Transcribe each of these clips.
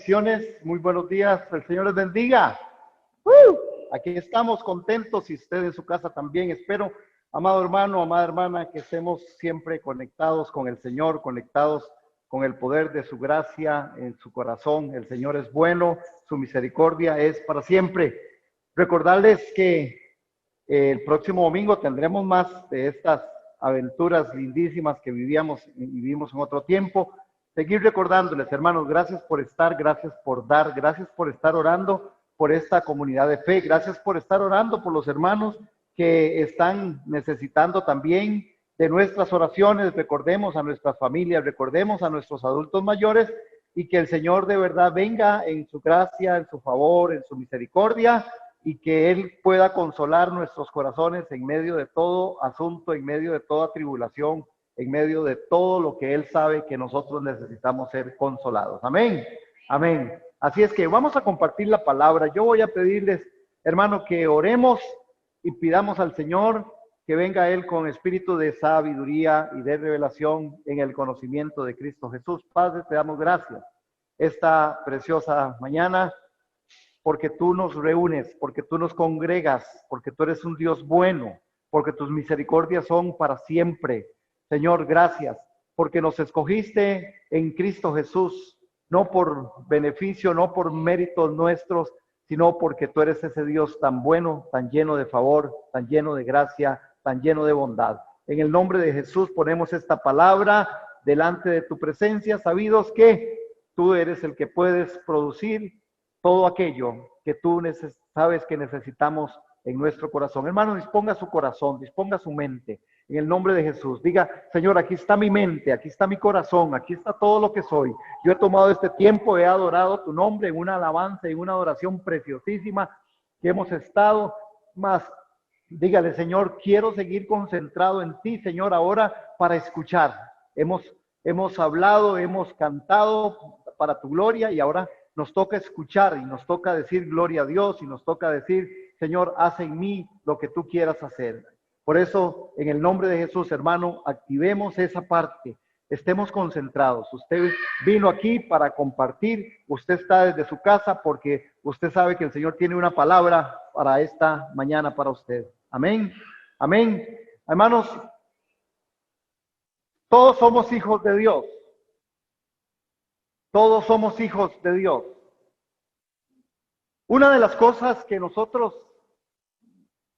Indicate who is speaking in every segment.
Speaker 1: bendiciones, muy buenos días, el Señor les bendiga. Aquí estamos contentos y usted en su casa también, espero, amado hermano, amada hermana, que estemos siempre conectados con el Señor, conectados con el poder de su gracia en su corazón. El Señor es bueno, su misericordia es para siempre. Recordarles que el próximo domingo tendremos más de estas aventuras lindísimas que vivimos en otro tiempo. Seguir recordándoles, hermanos, gracias por estar, gracias por dar, gracias por estar orando por esta comunidad de fe, gracias por estar orando por los hermanos que están necesitando también de nuestras oraciones. Recordemos a nuestras familias, recordemos a nuestros adultos mayores y que el Señor de verdad venga en su gracia, en su favor, en su misericordia y que Él pueda consolar nuestros corazones en medio de todo asunto, en medio de toda tribulación, en medio de todo lo que Él sabe que nosotros necesitamos ser consolados. Amén, amén. Así es que vamos a compartir la palabra. Yo voy a pedirles, hermano, que oremos y pidamos al Señor que venga Él con espíritu de sabiduría y de revelación en el conocimiento de Cristo Jesús. Padre, te damos gracias esta preciosa mañana, porque tú nos reúnes, porque tú nos congregas, porque tú eres un Dios bueno, porque tus misericordias son para siempre. Señor, gracias, porque nos escogiste en Cristo Jesús, no por beneficio, no por méritos nuestros, sino porque tú eres ese Dios tan bueno, tan lleno de favor, tan lleno de gracia, tan lleno de bondad. En el nombre de Jesús ponemos esta palabra delante de tu presencia, sabidos que tú eres el que puedes producir todo aquello que tú sabes que necesitamos en nuestro corazón. Hermano, disponga su corazón, disponga su mente. En el nombre de Jesús, diga, Señor, aquí está mi mente, aquí está mi corazón, aquí está todo lo que soy. Yo he tomado este tiempo, he adorado tu nombre en una alabanza, en una adoración preciosísima que hemos estado más. Dígale, Señor, quiero seguir concentrado en ti, Señor, ahora para escuchar. Hemos hablado, hemos cantado para tu gloria y ahora nos toca escuchar y nos toca decir gloria a Dios y nos toca decir, Señor, haz en mí lo que tú quieras hacer. Por eso, en el nombre de Jesús, hermano, activemos esa parte, estemos concentrados. Usted vino aquí para compartir, usted está desde su casa porque usted sabe que el Señor tiene una palabra para esta mañana para usted. Amén, amén. Hermanos, todos somos hijos de Dios. Todos somos hijos de Dios. Una de las cosas que nosotros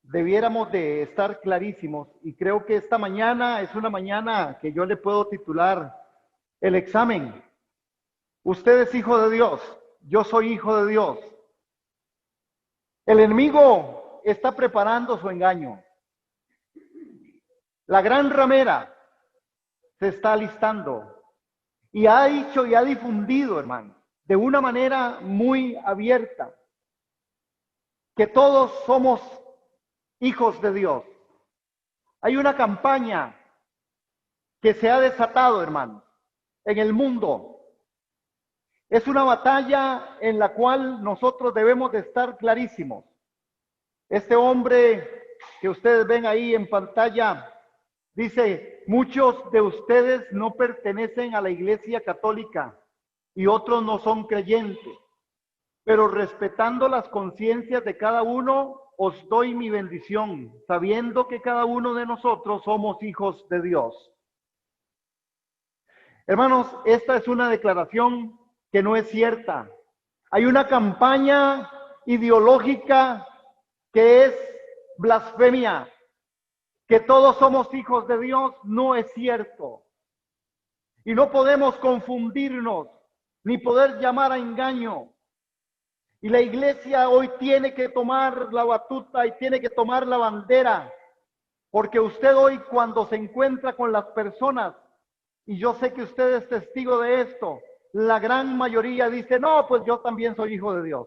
Speaker 1: debiéramos de estar clarísimos, y creo que esta mañana es una mañana que yo le puedo titular el examen. Usted es hijo de Dios, yo soy hijo de Dios. El enemigo está preparando su engaño. La gran ramera se está alistando y ha dicho y ha difundido, hermano, de una manera muy abierta, que todos somos hijos de Dios. Hay una campaña que se ha desatado, hermanos, en el mundo. Es una batalla en la cual nosotros debemos de estar clarísimos. Este hombre que ustedes ven ahí en pantalla dice, muchos de ustedes no pertenecen a la Iglesia Católica y otros no son creyentes, pero respetando las conciencias de cada uno, os doy mi bendición, sabiendo que cada uno de nosotros somos hijos de Dios. Hermanos, esta es una declaración que no es cierta. Hay una campaña ideológica que es blasfemia, que todos somos hijos de Dios, no es cierto. Y no podemos confundirnos, ni poder llamar a engaño. Y la iglesia hoy tiene que tomar la batuta y tiene que tomar la bandera, porque usted hoy cuando se encuentra con las personas, y yo sé que usted es testigo de esto, la gran mayoría dice, no, pues yo también soy hijo de Dios.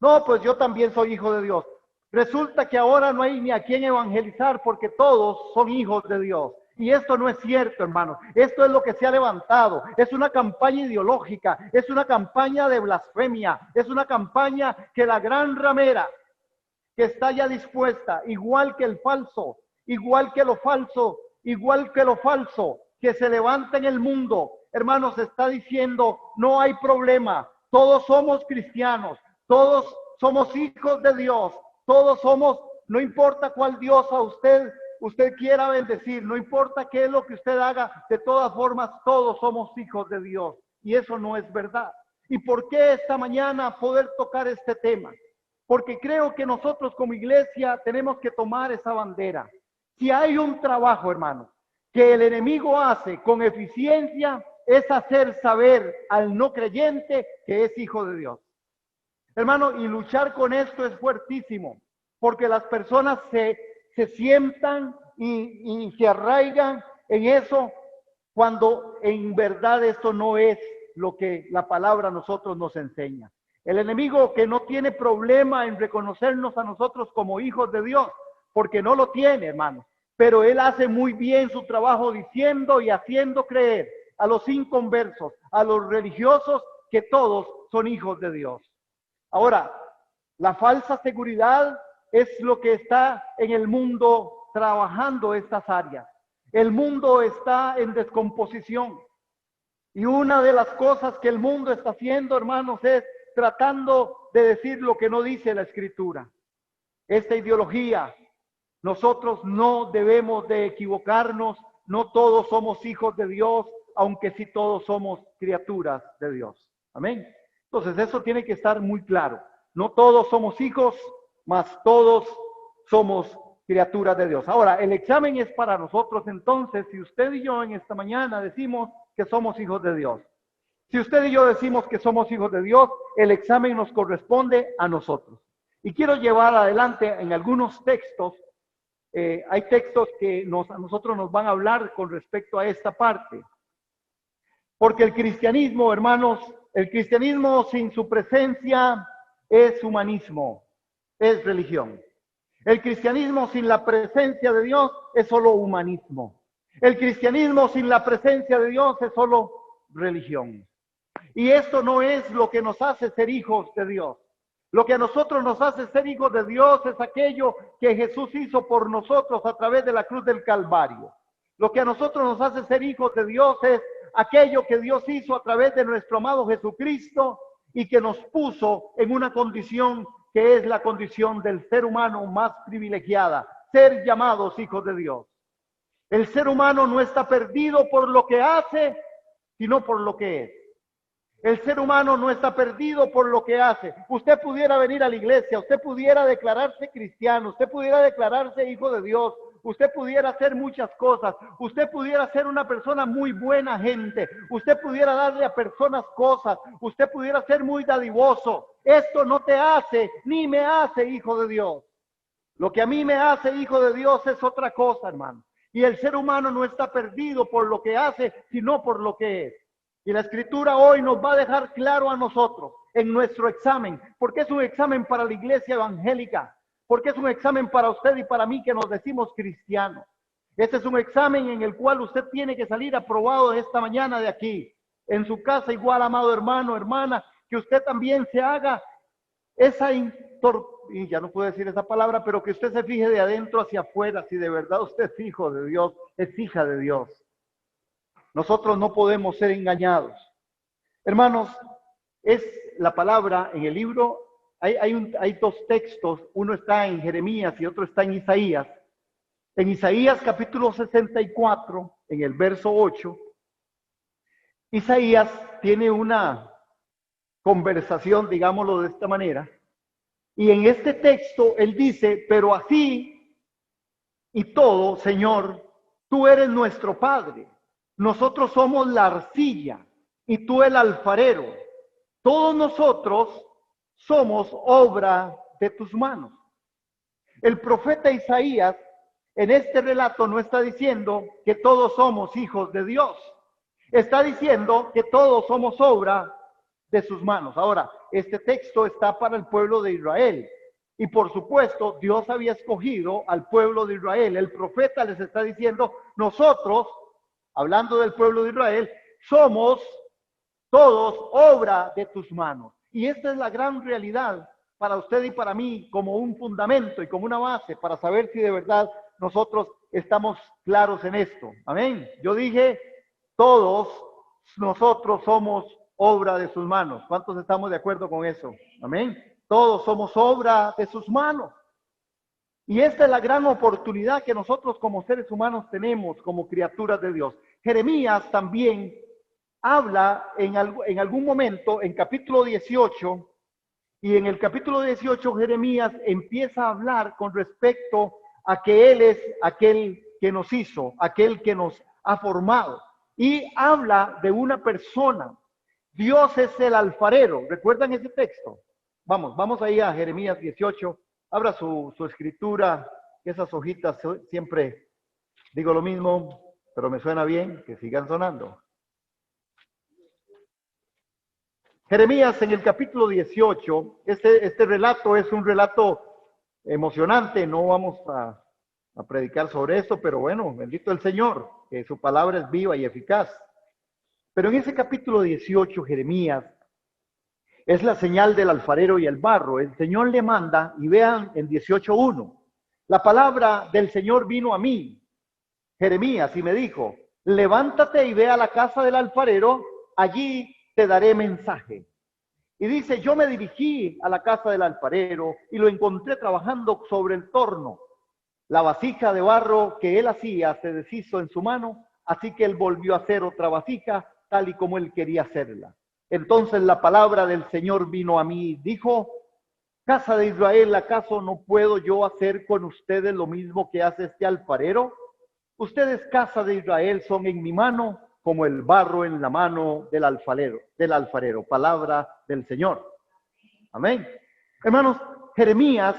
Speaker 1: No, pues yo también soy hijo de Dios. Resulta que ahora no hay ni a quién evangelizar porque todos son hijos de Dios. Y esto no es cierto, hermano. Esto es lo que se ha levantado. Es una campaña ideológica, es una campaña de blasfemia, es una campaña que la gran ramera, que está ya dispuesta, igual que el falso, igual que lo falso, igual que lo falso, que se levanta en el mundo, hermanos, está diciendo, no hay problema. todos somos cristianos, todos somos hijos de Dios, todos somos, no importa cuál Dios a usted quiera bendecir, no importa qué es lo que usted haga, de todas formas todos somos hijos de Dios. Y eso no es verdad. ¿Y por qué esta mañana poder tocar este tema? Porque creo que nosotros como iglesia tenemos que tomar esa bandera. Si hay un trabajo, hermanos, que el enemigo hace con eficiencia, es hacer saber al no creyente que es hijo de Dios. Hermano, y luchar con esto es fuertísimo, porque las personas se sientan y se arraigan en eso, cuando en verdad esto no es lo que la palabra a nosotros nos enseña. El enemigo, que no tiene problema en reconocernos a nosotros como hijos de Dios, porque no lo tiene, hermano, pero él hace muy bien su trabajo diciendo y haciendo creer a los inconversos, a los religiosos, que todos son hijos de Dios. Ahora, la falsa seguridad es lo que está en el mundo trabajando estas áreas. El mundo está en descomposición. Y una de las cosas que el mundo está haciendo, hermanos, es tratando de decir lo que no dice la Escritura. Esta ideología, nosotros no debemos de equivocarnos, no todos somos hijos de Dios, aunque sí todos somos criaturas de Dios. Amén. Entonces eso tiene que estar muy claro. No todos somos hijos, mas todos somos criaturas de Dios. Ahora, el examen es para nosotros entonces, si usted y yo en esta mañana decimos que somos hijos de Dios. Si usted y yo decimos que somos hijos de Dios, el examen nos corresponde a nosotros. Y quiero llevar adelante en algunos textos, hay textos que a nosotros nos van a hablar con respecto a esta parte. Porque el cristianismo, hermanos, el cristianismo sin su presencia es humanismo, es religión. El cristianismo sin la presencia de Dios es solo humanismo. El cristianismo sin la presencia de Dios es solo religión. Y esto no es lo que nos hace ser hijos de Dios. Lo que a nosotros nos hace ser hijos de Dios es aquello que Jesús hizo por nosotros a través de la cruz del Calvario. Lo que a nosotros nos hace ser hijos de Dios es aquello que Dios hizo a través de nuestro amado Jesucristo y que nos puso en una condición que es la condición del ser humano más privilegiada, ser llamados hijos de Dios. El ser humano no está perdido por lo que hace, sino por lo que es. El ser humano no está perdido por lo que hace. Usted pudiera venir a la iglesia, usted pudiera declararse cristiano, usted pudiera declararse hijo de Dios, usted pudiera hacer muchas cosas, usted pudiera ser una persona muy buena gente, usted pudiera darle a personas cosas, usted pudiera ser muy dadivoso. Esto no te hace ni me hace hijo de Dios. Lo que a mí me hace hijo de Dios es otra cosa, hermano. Y el ser humano no está perdido por lo que hace, sino por lo que es. Y la Escritura hoy nos va a dejar claro a nosotros en nuestro examen, porque es un examen para la iglesia evangélica, porque es un examen para usted y para mí que nos decimos cristianos. Este es un examen en el cual usted tiene que salir aprobado esta mañana de aquí. En su casa igual, amado hermano, hermana, que usted también se haga esa y ya no puedo decir esa palabra, pero que usted se fije de adentro hacia afuera, si de verdad usted es hijo de Dios, es hija de Dios. Nosotros no podemos ser engañados. Hermanos, es la palabra en el libro, hay dos textos, uno está en Jeremías y otro está en Isaías. En Isaías capítulo 64, en el verso 8, Isaías tiene una conversación, digámoslo de esta manera, y en este texto él dice, pero así y todo, Señor, tú eres nuestro Padre. Nosotros somos la arcilla y tú el alfarero. Todos nosotros somos obra de tus manos. El profeta Isaías en este relato no está diciendo que todos somos hijos de Dios. Está diciendo que todos somos obra de sus manos. Ahora, este texto está para el pueblo de Israel. Y por supuesto, Dios había escogido al pueblo de Israel. El profeta les está diciendo, nosotros, hablando del pueblo de Israel, somos todos obra de tus manos. Y esta es la gran realidad para usted y para mí como un fundamento y como una base para saber si de verdad nosotros estamos claros en esto. Amén. Yo dije, todos nosotros somos obra de sus manos. ¿Cuántos estamos de acuerdo con eso? Amén. Todos somos obra de sus manos. Y esta es la gran oportunidad que nosotros como seres humanos tenemos como criaturas de Dios. Jeremías también habla en algún momento, en capítulo 18, y en el capítulo 18 Jeremías empieza a hablar con respecto a que Él es aquel que nos hizo, aquel que nos ha formado. Y habla de una persona. Dios es el alfarero. ¿Recuerdan ese texto? Vamos ahí a Jeremías 18. Abra su escritura, esas hojitas siempre digo lo mismo, pero me suena bien que sigan sonando. Jeremías en el capítulo 18, este relato es un relato emocionante, no vamos a predicar sobre esto, pero bueno, bendito el Señor, que su palabra es viva y eficaz. Pero en ese capítulo 18, Jeremías, es la señal del alfarero y el barro. El Señor le manda, y vean en 18:1, la palabra del Señor vino a mí, Jeremías, y me dijo, levántate y ve a la casa del alfarero, allí te daré mensaje. Y dice, yo me dirigí a la casa del alfarero y lo encontré trabajando sobre el torno. La vasija de barro que él hacía se deshizo en su mano, así que él volvió a hacer otra vasija, tal y como él quería hacerla. Entonces la palabra del Señor vino a mí, dijo, casa de Israel, ¿acaso no puedo yo hacer con ustedes lo mismo que hace este alfarero? Ustedes, casa de Israel, son en mi mano como el barro en la mano del alfarero. Palabra del Señor. Amén. Hermanos, Jeremías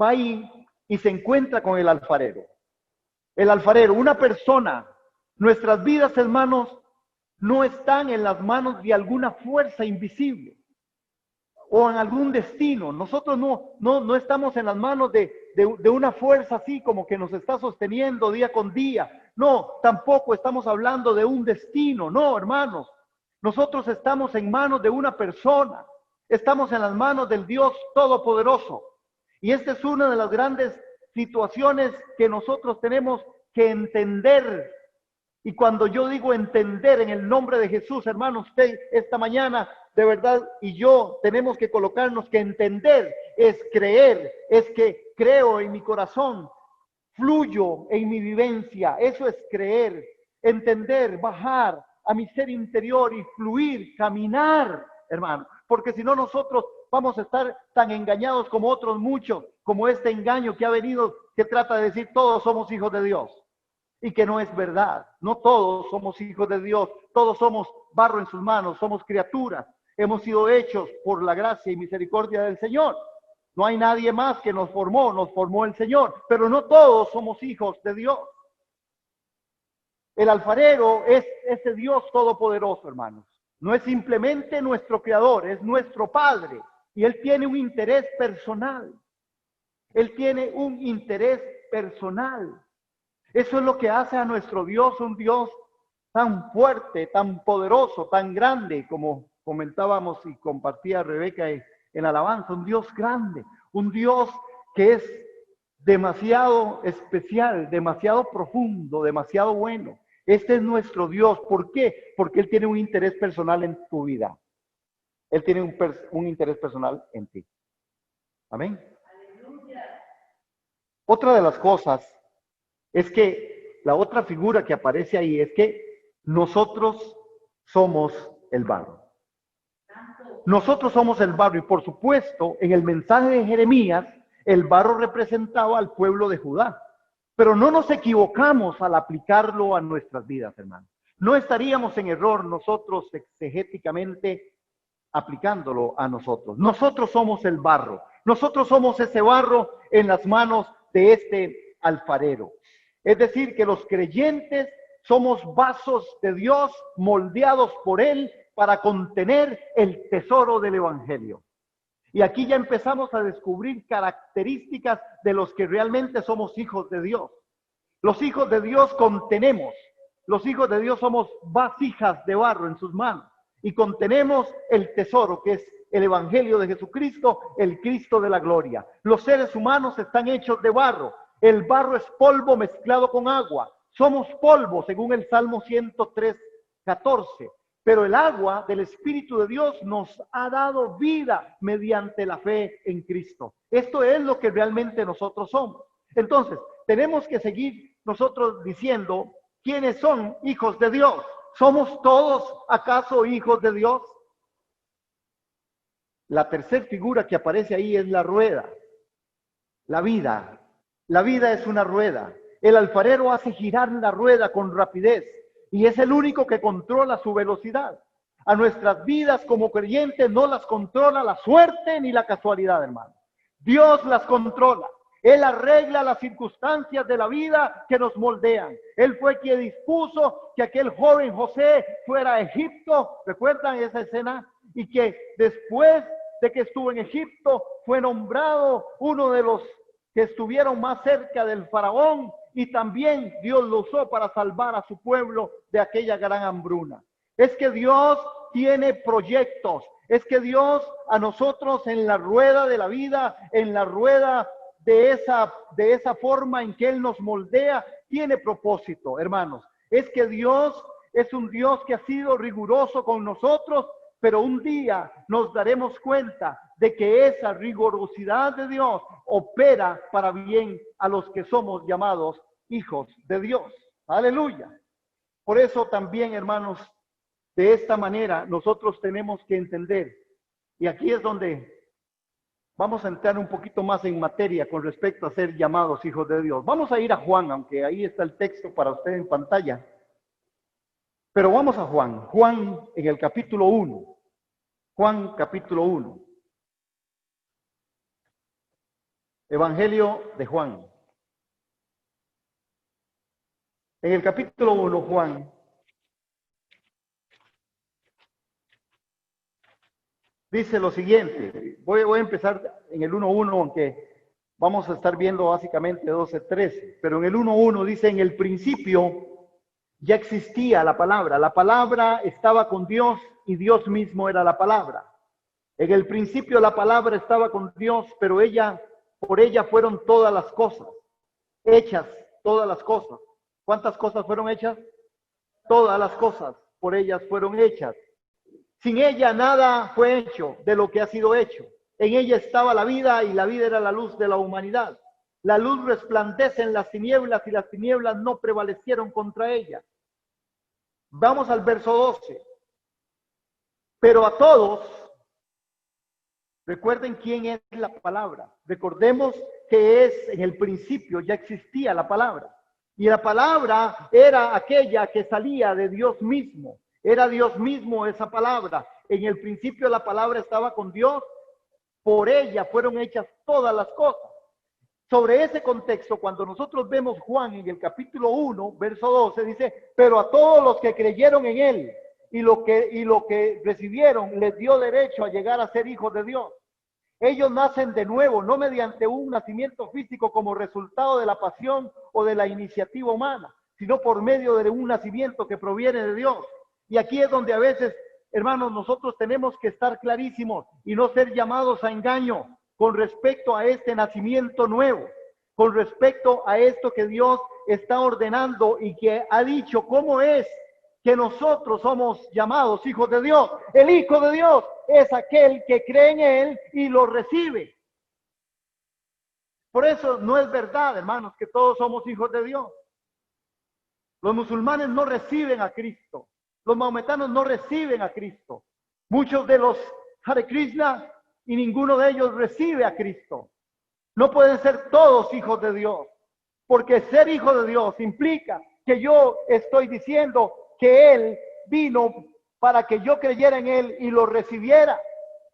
Speaker 1: va ahí y se encuentra con el alfarero. El alfarero, una persona. Nuestras vidas, hermanos, no están en las manos de alguna fuerza invisible o en algún destino. Nosotros no estamos en las manos de una fuerza así como que nos está sosteniendo día con día. No, tampoco estamos hablando de un destino. No, hermanos. Nosotros estamos en manos de una persona. Estamos en las manos del Dios Todopoderoso. Y esta es una de las grandes situaciones que nosotros tenemos que entender. Y cuando yo digo entender en el nombre de Jesús, hermano, usted esta mañana, de verdad, y yo tenemos que colocarnos que entender es creer, es que creo en mi corazón, fluyo en mi vivencia, eso es creer, entender, bajar a mi ser interior y fluir, caminar, hermano, porque si no nosotros vamos a estar tan engañados como otros muchos, como este engaño que ha venido, que trata de decir todos somos hijos de Dios. Y que no es verdad. No todos somos hijos de Dios. Todos somos barro en sus manos. Somos criaturas. Hemos sido hechos por la gracia y misericordia del Señor. No hay nadie más que nos formó el Señor. Pero no todos somos hijos de Dios. El alfarero es ese Dios todopoderoso, hermanos. No es simplemente nuestro creador, es nuestro Padre. Y Él tiene un interés personal. Él tiene un interés personal. Eso es lo que hace a nuestro Dios un Dios tan fuerte, tan poderoso, tan grande, como comentábamos y compartía Rebeca en alabanza, un Dios grande, un Dios que es demasiado especial, demasiado profundo, demasiado bueno. Este es nuestro Dios. ¿Por qué? Porque Él tiene un interés personal en tu vida. Él tiene un interés personal en ti. Amén. Otra de las cosas es que la otra figura que aparece ahí es que nosotros somos el barro. Nosotros somos el barro y por supuesto en el mensaje de Jeremías el barro representaba al pueblo de Judá. Pero no nos equivocamos al aplicarlo a nuestras vidas, hermanos. No estaríamos en error nosotros exegéticamente aplicándolo a nosotros. Nosotros somos el barro. Nosotros somos ese barro en las manos de este alfarero. Es decir, que los creyentes somos vasos de Dios moldeados por Él para contener el tesoro del Evangelio. Y aquí ya empezamos a descubrir características de los que realmente somos hijos de Dios. Los hijos de Dios contenemos. Los hijos de Dios somos vasijas de barro en sus manos. Y contenemos el tesoro que es el Evangelio de Jesucristo, el Cristo de la gloria. Los seres humanos están hechos de barro. El barro es polvo mezclado con agua. Somos polvo, según el Salmo 103:14. Pero el agua del Espíritu de Dios nos ha dado vida mediante la fe en Cristo. Esto es lo que realmente nosotros somos. Entonces, tenemos que seguir nosotros diciendo quiénes son hijos de Dios. ¿Somos todos acaso hijos de Dios? La tercera figura que aparece ahí es la rueda, la vida. La vida es una rueda. El alfarero hace girar la rueda con rapidez y es el único que controla su velocidad. A nuestras vidas como creyentes no las controla la suerte ni la casualidad, hermano. Dios las controla. Él arregla las circunstancias de la vida que nos moldean. Él fue quien dispuso que aquel joven José fuera a Egipto. ¿Recuerdan esa escena? Y que después de que estuvo en Egipto fue nombrado uno de los que estuvieron más cerca del faraón, y también Dios lo usó para salvar a su pueblo de aquella gran hambruna. Es que Dios tiene proyectos, es que Dios a nosotros en la rueda de la vida, en la rueda de esa forma en que Él nos moldea, tiene propósito, hermanos. Es que Dios es un Dios que ha sido riguroso con nosotros, pero un día nos daremos cuenta de que esa rigurosidad de Dios opera para bien a los que somos llamados hijos de Dios. Aleluya. Por eso también, hermanos, de esta manera nosotros tenemos que entender, y aquí es donde vamos a entrar un poquito más en materia con respecto a ser llamados hijos de Dios. Vamos a ir a Juan, aunque ahí está el texto para usted en pantalla. Pero vamos a Juan. Juan en el capítulo 1. Juan capítulo 1. Evangelio de Juan. En el capítulo 1, Juan dice lo siguiente. Voy a empezar en el 1.1, aunque vamos a estar viendo básicamente 12.13. Pero en el 1.1 dice, en el principio ya existía la palabra estaba con Dios y Dios mismo era la palabra. En el principio la palabra estaba con Dios, pero por ella fueron todas las cosas, hechas todas las cosas. ¿Cuántas cosas fueron hechas? Todas las cosas por ellas fueron hechas. Sin ella nada fue hecho de lo que ha sido hecho. En ella estaba la vida y la vida era la luz de la humanidad. La luz resplandece en las tinieblas y las tinieblas no prevalecieron contra ella. Vamos al verso 12. Pero a todos, recuerden quién es la palabra. Recordemos que en el principio ya existía la palabra. Y la palabra era aquella que salía de Dios mismo. Era Dios mismo esa palabra. En el principio la palabra estaba con Dios. Por ella fueron hechas todas las cosas. Sobre ese contexto, cuando nosotros vemos Juan en el capítulo 1, verso 12, dice, pero a todos los que creyeron en él y lo que recibieron les dio derecho a llegar a ser hijos de Dios. Ellos nacen de nuevo, no mediante un nacimiento físico como resultado de la pasión o de la iniciativa humana, sino por medio de un nacimiento que proviene de Dios. Y aquí es donde a veces, hermanos, nosotros tenemos que estar clarísimos y no ser llamados a engaño con respecto a este nacimiento nuevo, con respecto a esto que Dios está ordenando y que ha dicho cómo es que nosotros somos llamados hijos de Dios. El hijo de Dios es aquel que cree en él y lo recibe. Por eso no es verdad, hermanos, que todos somos hijos de Dios. Los musulmanes no reciben a Cristo. Los maometanos no reciben a Cristo. Muchos de los Hare Krishna y ninguno de ellos recibe a Cristo. No pueden ser todos hijos de Dios, porque ser hijo de Dios implica que yo estoy diciendo que Él vino para que yo creyera en Él y lo recibiera.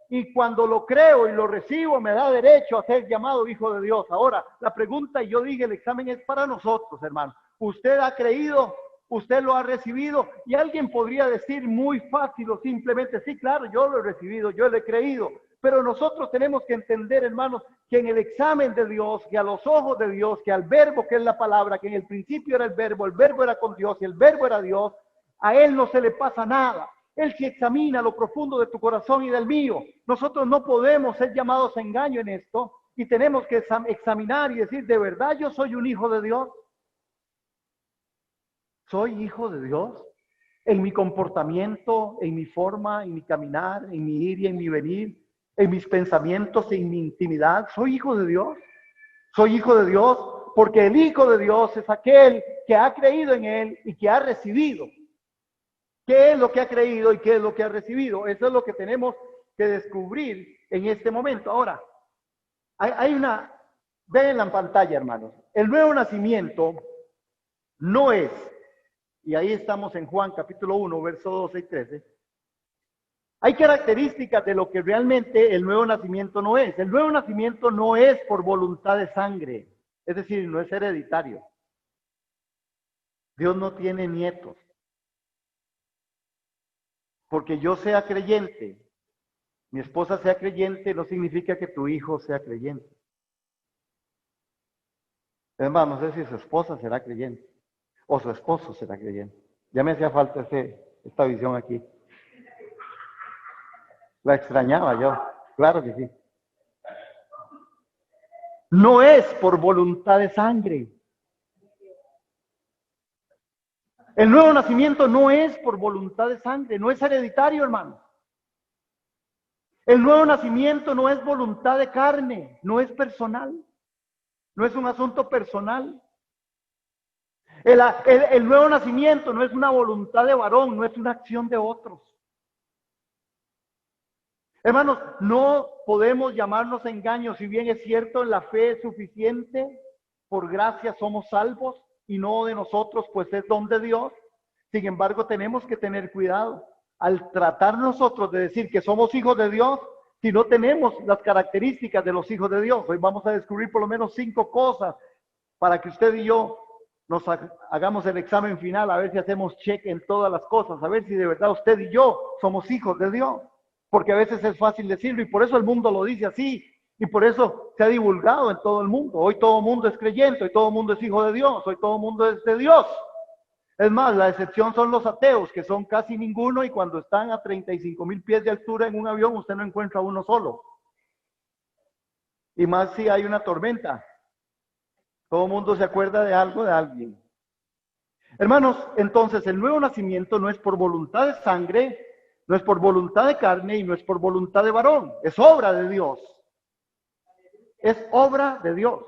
Speaker 1: Y cuando lo creo y lo recibo, me da derecho a ser llamado hijo de Dios. Ahora, la pregunta, y yo dije, el examen es para nosotros, hermano. Usted ha creído, usted lo ha recibido, y alguien podría decir muy fácil o simplemente, sí, claro, yo lo he recibido, yo lo he creído. Pero nosotros tenemos que entender, hermanos, que en el examen de Dios, que a los ojos de Dios, que al verbo que es la palabra, que en el principio era el verbo era con Dios y el verbo era Dios, a Él no se le pasa nada. Él se examina lo profundo de tu corazón y del mío. Nosotros no podemos ser llamados a engaño en esto y tenemos que examinar y decir, ¿de verdad yo soy un hijo de Dios? ¿Soy hijo de Dios? en mi comportamiento, en mi forma, en mi caminar, en mi ir y en mi venir, en mis pensamientos, en mi intimidad. ¿Soy hijo de Dios? Soy hijo de Dios porque el hijo de Dios es aquel que ha creído en él y que ha recibido. ¿Qué es lo que ha creído y qué es lo que ha recibido? Eso es lo que tenemos que descubrir en este momento. Ahora, hay una, ven en pantalla, hermanos, el nuevo nacimiento no es, y ahí estamos en Juan capítulo 1, verso 12 y 13, hay características de lo que realmente el nuevo nacimiento no es. El nuevo nacimiento no es por voluntad de sangre, es decir, no es hereditario. Dios no tiene nietos. Porque yo sea creyente, mi esposa sea creyente, no significa que tu hijo sea creyente. Es más, no sé si su esposa será creyente o su esposo será creyente. Ya me hacía falta esta visión aquí. La extrañaba yo, claro que sí. No es por voluntad de sangre. El nuevo nacimiento no es por voluntad de sangre, no es hereditario, hermano. El nuevo nacimiento no es voluntad de carne, no es personal, no es un asunto personal. El nuevo nacimiento no es una voluntad de varón, no es una acción de otros. Hermanos, no podemos llamarnos a engaño, si bien es cierto, la fe es suficiente, por gracia somos salvos y no de nosotros, pues es don de Dios. Sin embargo, tenemos que tener cuidado al tratar nosotros de decir que somos hijos de Dios, si no tenemos las características de los hijos de Dios. Hoy vamos a descubrir por lo menos 5 cosas para que usted y yo nos hagamos el examen final, a ver si hacemos check en todas las cosas, a ver si de verdad usted y yo somos hijos de Dios. Porque a veces es fácil decirlo y por eso el mundo lo dice así y por eso se ha divulgado en todo el mundo. Hoy todo el mundo es creyente, hoy todo el mundo es hijo de Dios, hoy todo el mundo es de Dios. Es más, la excepción son los ateos, que son casi ninguno y cuando están a 35,000 pies de altura en un avión usted no encuentra uno solo. Y más si hay una tormenta. Todo el mundo se acuerda de algo de alguien. Hermanos, entonces el nuevo nacimiento no es por voluntad de sangre, no es por voluntad de carne y no es por voluntad de varón. Es obra de Dios. Es obra de Dios.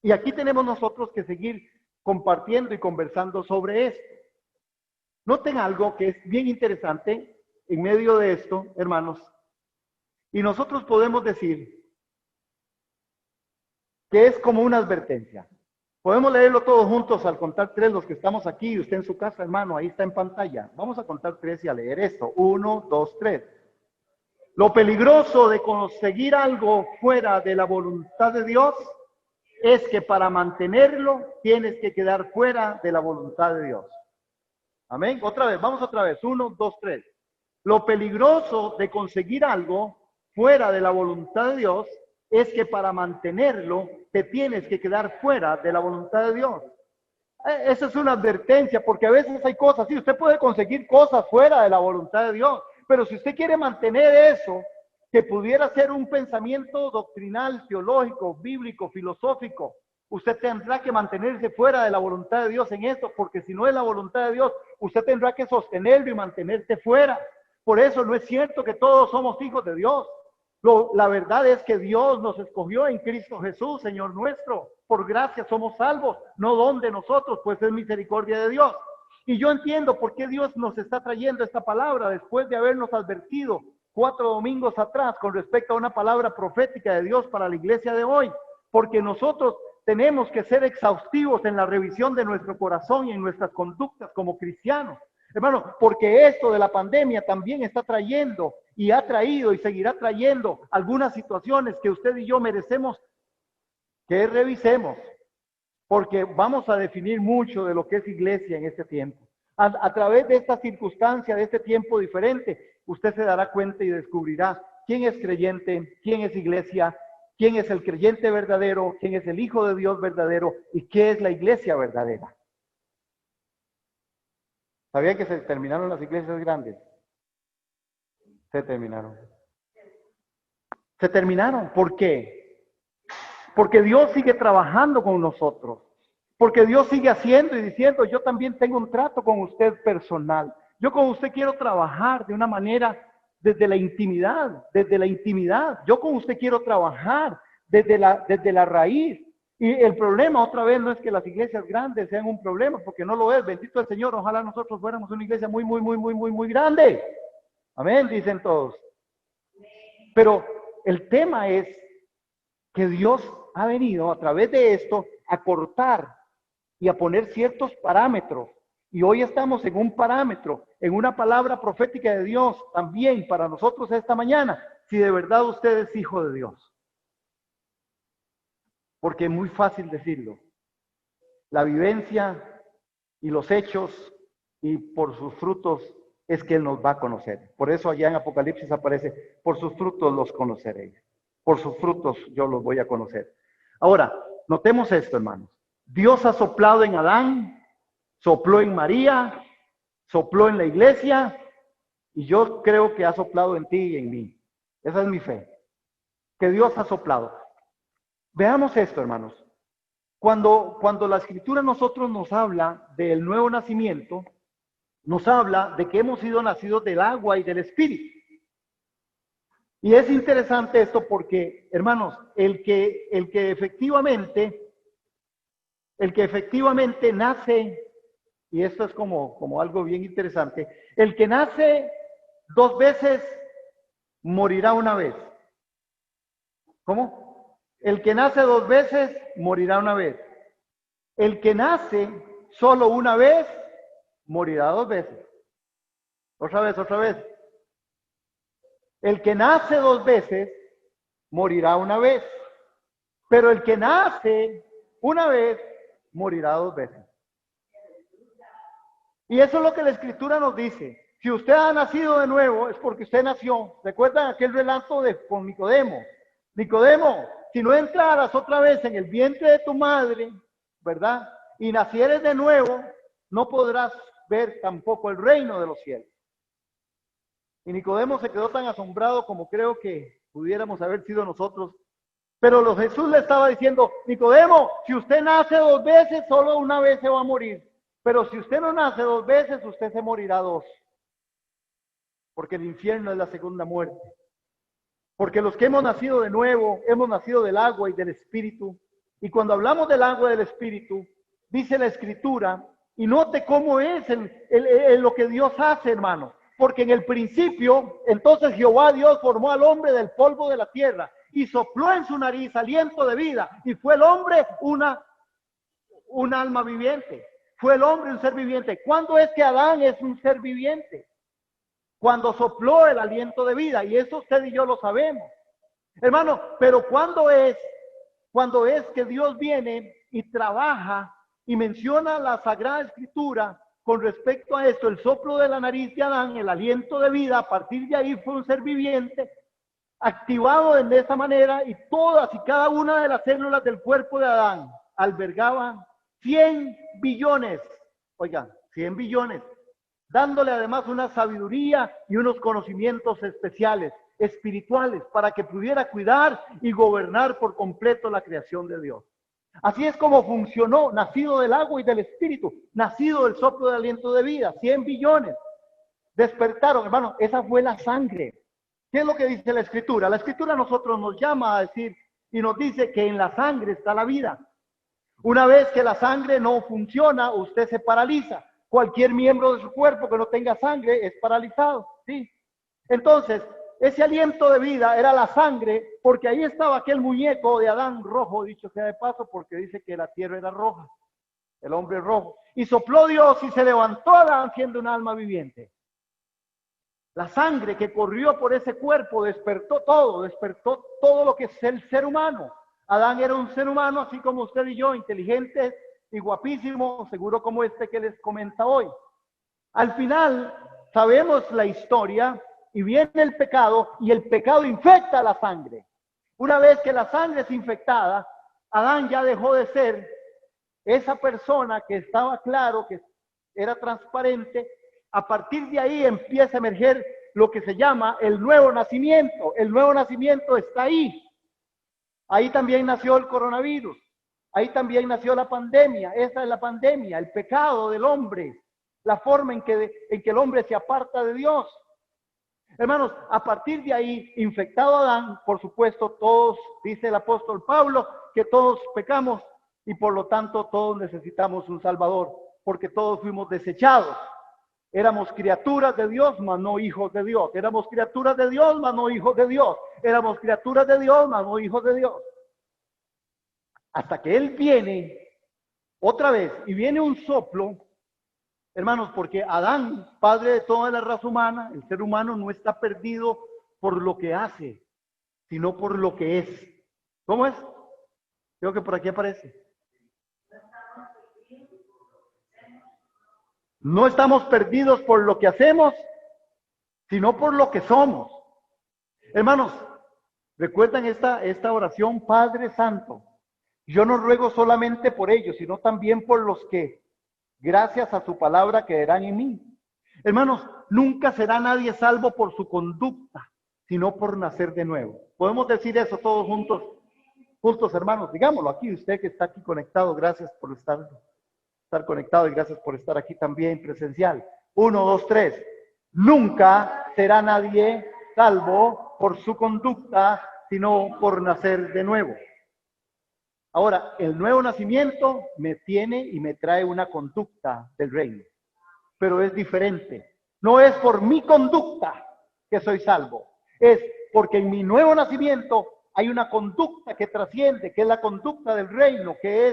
Speaker 1: Y aquí tenemos nosotros que seguir compartiendo y conversando sobre esto. Noten algo que es bien interesante en medio de esto, hermanos. Y nosotros podemos decir que es como una advertencia. Podemos leerlo todos juntos al contar 3, los que estamos aquí, usted en su casa, hermano, ahí está en pantalla. Vamos a contar 3 y a leer esto. 1, 2, 3. Lo peligroso de conseguir algo fuera de la voluntad de Dios es que para mantenerlo tienes que quedar fuera de la voluntad de Dios. Amén. Otra vez, vamos otra vez. 1, 2, 3. Lo peligroso de conseguir algo fuera de la voluntad de Dios es que para mantenerlo te tienes que quedar fuera de la voluntad de Dios. Esa es una advertencia, porque a veces hay cosas, sí, usted puede conseguir cosas fuera de la voluntad de Dios, pero si usted quiere mantener eso, que pudiera ser un pensamiento doctrinal, teológico, bíblico, filosófico, usted tendrá que mantenerse fuera de la voluntad de Dios en esto, porque si no es la voluntad de Dios, usted tendrá que sostenerlo y mantenerse fuera. Por eso no es cierto que todos somos hijos de Dios. La verdad es que Dios nos escogió en Cristo Jesús, Señor nuestro. Por gracia somos salvos, no don de nosotros, pues es misericordia de Dios. Y yo entiendo por qué Dios nos está trayendo esta palabra después de habernos advertido 4 domingos atrás con respecto a una palabra profética de Dios para la iglesia de hoy. Porque nosotros tenemos que ser exhaustivos en la revisión de nuestro corazón y en nuestras conductas como cristianos. Hermano, porque esto de la pandemia también está trayendo y ha traído y seguirá trayendo algunas situaciones que usted y yo merecemos que revisemos, porque vamos a definir mucho de lo que es iglesia en este tiempo. A través de esta circunstancia, de este tiempo diferente, usted se dará cuenta y descubrirá quién es creyente, quién es iglesia, quién es el creyente verdadero, quién es el Hijo de Dios verdadero y qué es la iglesia verdadera. ¿Sabían que se terminaron las iglesias grandes? Se terminaron. Se terminaron. ¿Por qué? Porque Dios sigue trabajando con nosotros. Porque Dios sigue haciendo y diciendo, yo también tengo un trato con usted personal. Yo con usted quiero trabajar de una manera desde la intimidad, desde la intimidad. Yo con usted quiero trabajar desde la raíz. Y el problema otra vez no es que las iglesias grandes sean un problema, porque no lo es. Bendito el Señor, ojalá nosotros fuéramos una iglesia muy grande. Amén, dicen todos. Pero el tema es que Dios ha venido a través de esto a cortar y a poner ciertos parámetros. Y hoy estamos en un parámetro, en una palabra profética de Dios también para nosotros esta mañana, si de verdad usted es hijo de Dios. Porque es muy fácil decirlo. La vivencia y los hechos y por sus frutos es que Él nos va a conocer. Por eso allá en Apocalipsis aparece, por sus frutos los conoceréis. Por sus frutos yo los voy a conocer. Ahora, notemos esto, hermanos. Dios ha soplado en Adán, sopló en María, sopló en la iglesia, y yo creo que ha soplado en ti y en mí. Esa es mi fe, que Dios ha soplado. Veamos esto, hermanos. Cuando la Escritura a nosotros nos habla del nuevo nacimiento, nos habla de que hemos sido nacidos del agua y del Espíritu. Y es interesante esto porque, hermanos, el que efectivamente nace, y esto es como algo bien interesante, el que nace 2 veces morirá una vez. ¿Cómo? El que nace 2 veces morirá una vez. El que nace solo una vez morirá 2 veces. Otra vez. El que nace 2 veces morirá una vez. Pero el que nace una vez morirá 2 veces. Y eso es lo que la Escritura nos dice. Si usted ha nacido de nuevo, es porque usted nació. ¿Recuerdan aquel relato con Nicodemo? Nicodemo, si no entraras otra vez en el vientre de tu madre, ¿verdad? Y nacieres de nuevo, no podrás ver tampoco el reino de los cielos. Y Nicodemo se quedó tan asombrado como creo que pudiéramos haber sido nosotros. Pero Jesús le estaba diciendo, Nicodemo, si usted nace 2 veces, solo una vez se va a morir. Pero si usted no nace 2 veces, usted se morirá 2. Porque el infierno es la segunda muerte. Porque los que hemos nacido de nuevo, hemos nacido del agua y del Espíritu. Y cuando hablamos del agua y del Espíritu, dice la Escritura, y note cómo es lo que Dios hace, hermano. Porque en el principio, entonces Jehová Dios formó al hombre del polvo de la tierra y sopló en su nariz aliento de vida. Y fue el hombre un alma viviente. Fue el hombre un ser viviente. ¿Cuándo es que Adán es un ser viviente? Cuando sopló el aliento de vida. Y eso usted y yo lo sabemos. Hermano, pero ¿cuándo es que Dios viene y trabaja y menciona la Sagrada Escritura con respecto a esto? El soplo de la nariz de Adán, el aliento de vida, a partir de ahí fue un ser viviente activado de esa manera, y todas y cada una de las células del cuerpo de Adán albergaban 100 billones, oigan, 100 billones, dándole además una sabiduría y unos conocimientos especiales, espirituales, para que pudiera cuidar y gobernar por completo la creación de Dios. Así es como funcionó, nacido del agua y del Espíritu, nacido del soplo de aliento de vida, 100 billones. Despertaron, hermano, esa fue la sangre. ¿Qué es lo que dice la Escritura? La Escritura a nosotros nos llama a decir y nos dice que en la sangre está la vida. Una vez que la sangre no funciona, usted se paraliza. Cualquier miembro de su cuerpo que no tenga sangre es paralizado, ¿sí? Entonces, ese aliento de vida era la sangre, porque ahí estaba aquel muñeco de Adán rojo, dicho sea de paso, porque dice que la tierra era roja, el hombre rojo. Y sopló Dios y se levantó Adán siendo un alma viviente. La sangre que corrió por ese cuerpo despertó todo lo que es el ser humano. Adán era un ser humano, así como usted y yo, inteligente y guapísimo, seguro como este que les comenta hoy. Al final, sabemos la historia y viene el pecado, y el pecado infecta la sangre. Una vez que la sangre es infectada, Adán ya dejó de ser esa persona que estaba claro, que era transparente. A partir de ahí empieza a emerger lo que se llama el nuevo nacimiento. El nuevo nacimiento está ahí. Ahí también nació el coronavirus. Ahí también nació la pandemia. Esa es la pandemia, el pecado del hombre, la forma en que el hombre se aparta de Dios. Hermanos, a partir de ahí, infectado Adán, por supuesto, todos, dice el apóstol Pablo, que todos pecamos y por lo tanto todos necesitamos un Salvador, porque todos fuimos desechados. Éramos criaturas de Dios, mas no hijos de Dios. Éramos criaturas de Dios, mas no hijos de Dios. Éramos criaturas de Dios, mas no hijos de Dios. Hasta que Él viene otra vez y viene un soplo, hermanos, porque Adán, padre de toda la raza humana, el ser humano no está perdido por lo que hace, sino por lo que es. ¿Cómo es? Creo que por aquí aparece. No estamos perdidos por lo que hacemos, sino por lo que somos. Hermanos, recuerdan esta oración, Padre Santo. Yo no ruego solamente por ellos, sino también por los que, gracias a su palabra, creerán en mí. Hermanos, nunca será nadie salvo por su conducta, sino por nacer de nuevo. ¿Podemos decir eso todos juntos? Juntos, hermanos, digámoslo aquí, usted que está aquí conectado, gracias por estar conectado y gracias por estar aquí también presencial. 1, 2, 3. Nunca será nadie salvo por su conducta, sino por nacer de nuevo. Ahora, el nuevo nacimiento me tiene y me trae una conducta del reino, pero es diferente. No es por mi conducta que soy salvo, es porque en mi nuevo nacimiento hay una conducta que trasciende, que es la conducta del reino, que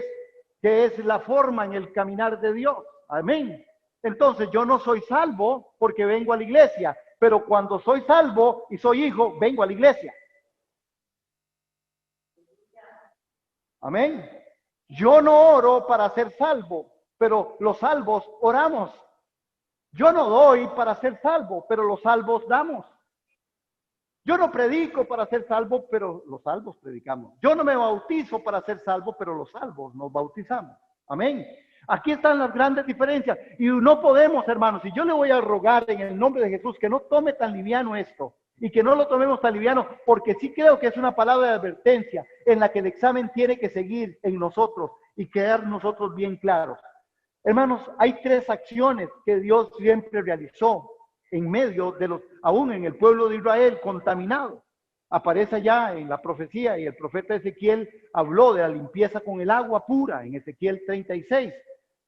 Speaker 1: es la forma en el caminar de Dios. Amén. Entonces yo no soy salvo porque vengo a la iglesia, pero cuando soy salvo y soy hijo, vengo a la iglesia. Amén. Yo no oro para ser salvo, pero los salvos oramos. Yo no doy para ser salvo, pero los salvos damos. Yo no predico para ser salvo, pero los salvos predicamos. Yo no me bautizo para ser salvo, pero los salvos nos bautizamos. Amén. Aquí están las grandes diferencias. Y no podemos, hermanos, y yo le voy a rogar en el nombre de Jesús que no tome tan liviano esto. Y que no lo tomemos tan liviano, porque sí creo que es una palabra de advertencia en la que el examen tiene que seguir en nosotros y quedar nosotros bien claros. Hermanos, hay 3 acciones que Dios siempre realizó en medio de aún en el pueblo de Israel contaminado. Aparece allá en la profecía y el profeta Ezequiel habló de la limpieza con el agua pura en Ezequiel 36.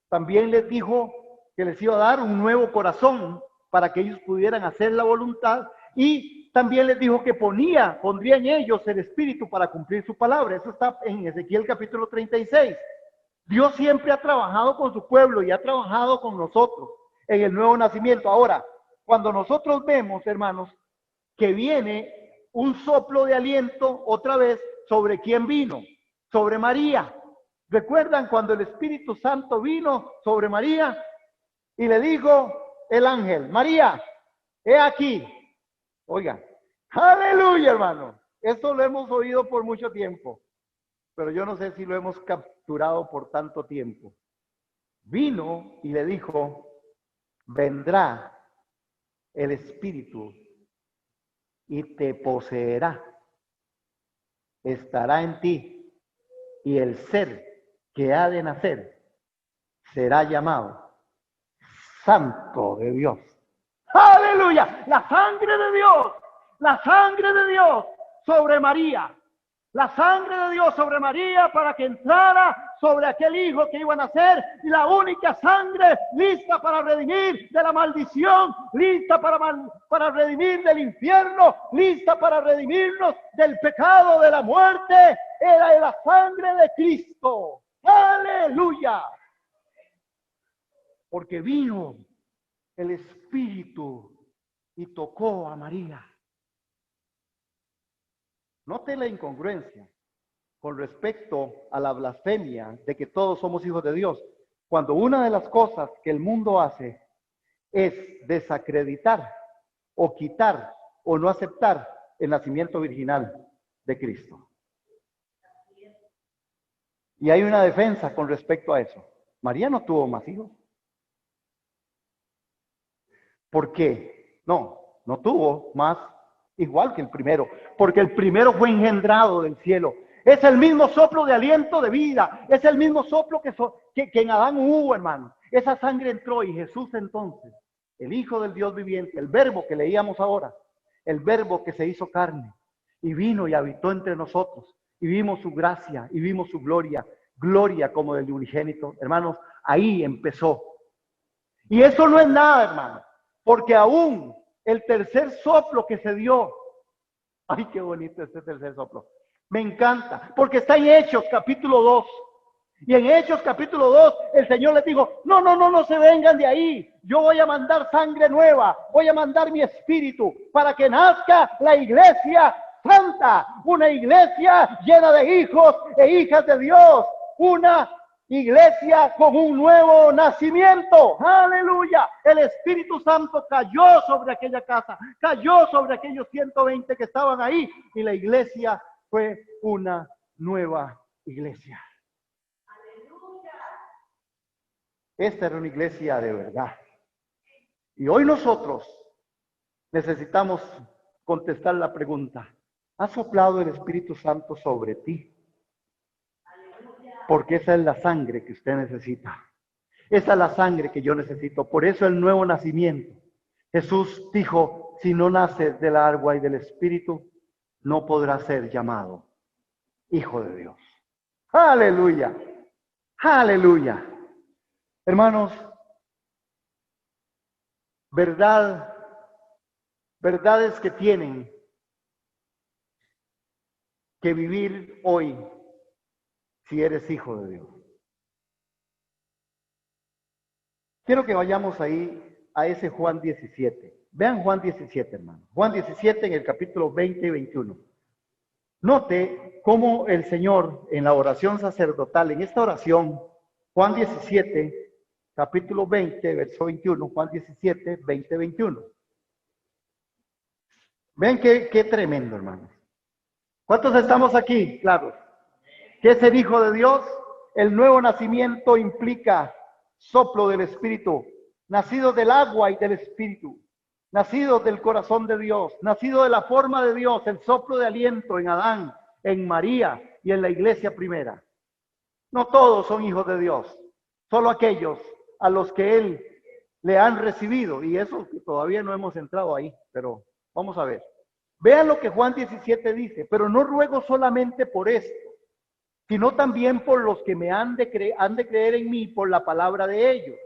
Speaker 1: También les dijo que les iba a dar un nuevo corazón para que ellos pudieran hacer la voluntad y también les dijo que pondría en ellos el espíritu para cumplir su palabra. Eso está en Ezequiel capítulo 36. Dios siempre ha trabajado con su pueblo y ha trabajado con nosotros en el nuevo nacimiento. Ahora, cuando nosotros vemos, hermanos, que viene un soplo de aliento otra vez, ¿sobre quién vino? Sobre María. ¿Recuerdan cuando el Espíritu Santo vino sobre María y le dijo el ángel, María, he aquí? Oiga, aleluya, hermano. Esto lo hemos oído por mucho tiempo, pero yo no sé si lo hemos capturado por tanto tiempo. Vino y le dijo, vendrá el Espíritu y te poseerá, estará en ti, y el ser que ha de nacer será llamado Santo de Dios. ¡Aleluya! La sangre de Dios sobre María. La sangre de Dios sobre María para que entrara sobre aquel hijo que iba a nacer, y la única sangre lista para redimir de la maldición, lista para redimir del infierno, lista para redimirnos del pecado, de la muerte, era la sangre de Cristo. ¡Aleluya! Porque vino el Espíritu y tocó a María. Note la incongruencia con respecto a la blasfemia de que todos somos hijos de Dios, cuando una de las cosas que el mundo hace es desacreditar o quitar o no aceptar el nacimiento virginal de Cristo. Y hay una defensa con respecto a eso. María no tuvo más hijos. ¿Por qué? No tuvo más igual que el primero, porque el primero fue engendrado del cielo. Es el mismo soplo de aliento de vida. Es el mismo soplo que en Adán hubo, hermano. Esa sangre entró y Jesús entonces, el Hijo del Dios viviente, el verbo que leíamos ahora, el verbo que se hizo carne y vino y habitó entre nosotros y vimos su gracia y vimos su gloria, gloria como del unigénito. Hermanos, ahí empezó. Y eso no es nada, hermano, porque aún el tercer soplo que se dio, ay, qué bonito este tercer soplo, me encanta, porque está en Hechos capítulo 2. Y en Hechos capítulo 2, el Señor les dijo, no se vengan de ahí. Yo voy a mandar sangre nueva, voy a mandar mi espíritu para que nazca la iglesia santa, una iglesia llena de hijos e hijas de Dios, una iglesia con un nuevo nacimiento. Aleluya. El Espíritu Santo cayó sobre aquella casa, cayó sobre aquellos 120 que estaban ahí y la iglesia fue una nueva iglesia. Esta era una iglesia de verdad. Y hoy nosotros necesitamos contestar la pregunta, ¿ha soplado el Espíritu Santo sobre ti? Porque esa es la sangre que usted necesita. Esa es la sangre que yo necesito. Por eso el nuevo nacimiento. Jesús dijo, si no naces del agua y del Espíritu, no podrá ser llamado Hijo de Dios. Aleluya. Aleluya. Hermanos, verdades que tienen que vivir hoy si eres hijo de Dios. Quiero que vayamos ahí a ese Juan 17. Vean Juan 17, hermano. Juan 17 en el capítulo 20 y 21. Note cómo el Señor en la oración sacerdotal, en esta oración, Juan 17, capítulo 20, verso 21, Juan 17, 20, 21. Ven qué tremendo, hermanos. ¿Cuántos estamos aquí? Claro. ¿Qué es el Hijo de Dios? El nuevo nacimiento implica soplo del Espíritu, nacido del agua y del Espíritu, nacido del corazón de Dios, nacido de la forma de Dios, el soplo de aliento en Adán, en María y en la iglesia primera. No todos son hijos de Dios, solo aquellos a los que Él le han recibido, y eso que todavía no hemos entrado ahí, pero vamos a ver. Vean lo que Juan 17 dice, pero no ruego solamente por esto, sino también por los que me han de creer en mí por la palabra de ellos,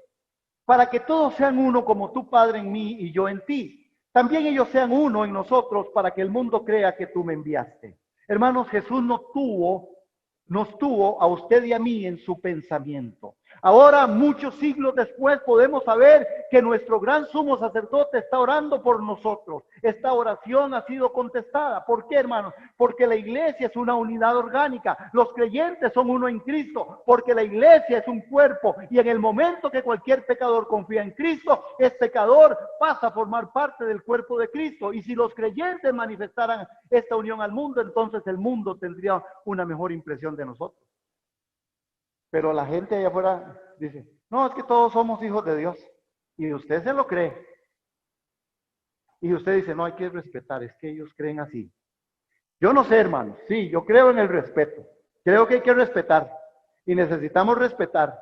Speaker 1: para que todos sean uno como tu Padre en mí y yo en ti. También ellos sean uno en nosotros para que el mundo crea que tú me enviaste. Hermanos, Jesús nos tuvo a usted y a mí en su pensamiento. Ahora, muchos siglos después, podemos saber que nuestro gran sumo sacerdote está orando por nosotros. Esta oración ha sido contestada. ¿Por qué, hermanos? Porque la iglesia es una unidad orgánica. Los creyentes son uno en Cristo, porque la iglesia es un cuerpo. Y en el momento que cualquier pecador confía en Cristo, ese pecador pasa a formar parte del cuerpo de Cristo. Y si los creyentes manifestaran esta unión al mundo, entonces el mundo tendría una mejor impresión de nosotros. Pero la gente allá afuera dice, no, es que todos somos hijos de Dios. Y usted se lo cree. Y usted dice, no, hay que respetar, es que ellos creen así. Yo no sé, hermanos, sí, yo creo en el respeto. Creo que hay que respetar. Y necesitamos respetar.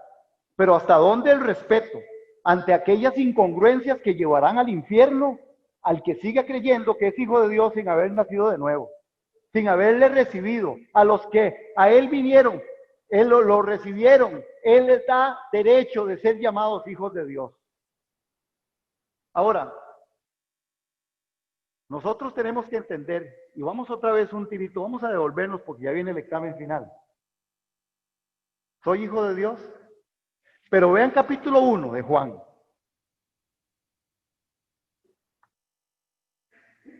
Speaker 1: Pero ¿hasta dónde el respeto? Ante aquellas incongruencias que llevarán al infierno al que siga creyendo que es hijo de Dios sin haber nacido de nuevo, sin haberle recibido, a los que a él vinieron. Él lo recibieron. Él les da derecho de ser llamados hijos de Dios. Ahora, nosotros tenemos que entender, y vamos otra vez un tirito, vamos a devolvernos porque ya viene el examen final. ¿Soy hijo de Dios? Pero vean capítulo 1 de Juan.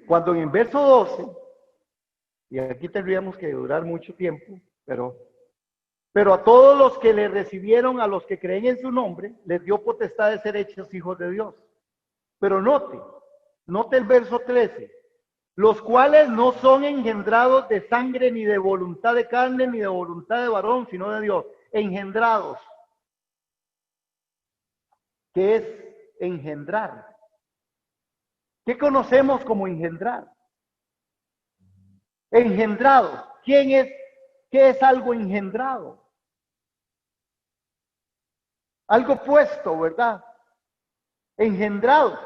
Speaker 1: Cuando en el verso 12, y aquí tendríamos que durar mucho tiempo, pero a todos los que le recibieron, a los que creen en su nombre, les dio potestad de ser hechos hijos de Dios. Pero note el verso 13, los cuales no son engendrados de sangre, ni de voluntad de carne, ni de voluntad de varón, sino de Dios. Engendrados. ¿Qué es engendrar? ¿Qué conocemos como engendrar? Engendrados. ¿Quién es ¿qué es algo engendrado? Algo puesto, ¿verdad? Engendrado.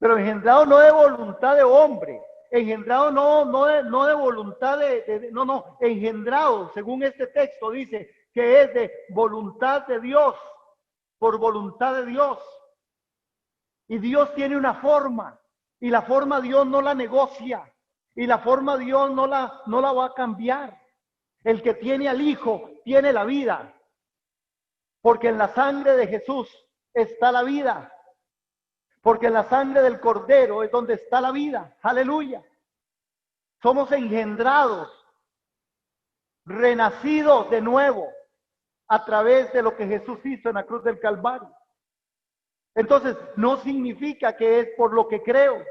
Speaker 1: Pero engendrado no de voluntad de hombre. Engendrado no de voluntad no, engendrado, según este texto dice, que es de voluntad de Dios, por voluntad de Dios. Y Dios tiene una forma, y la forma Dios no la negocia, y la forma Dios no la va a cambiar. El que tiene al Hijo tiene la vida, porque en la sangre de Jesús está la vida, porque en la sangre del Cordero es donde está la vida. Aleluya. Somos engendrados, renacidos de nuevo a través de lo que Jesús hizo en la cruz del Calvario. Entonces, no significa que es por lo que creo,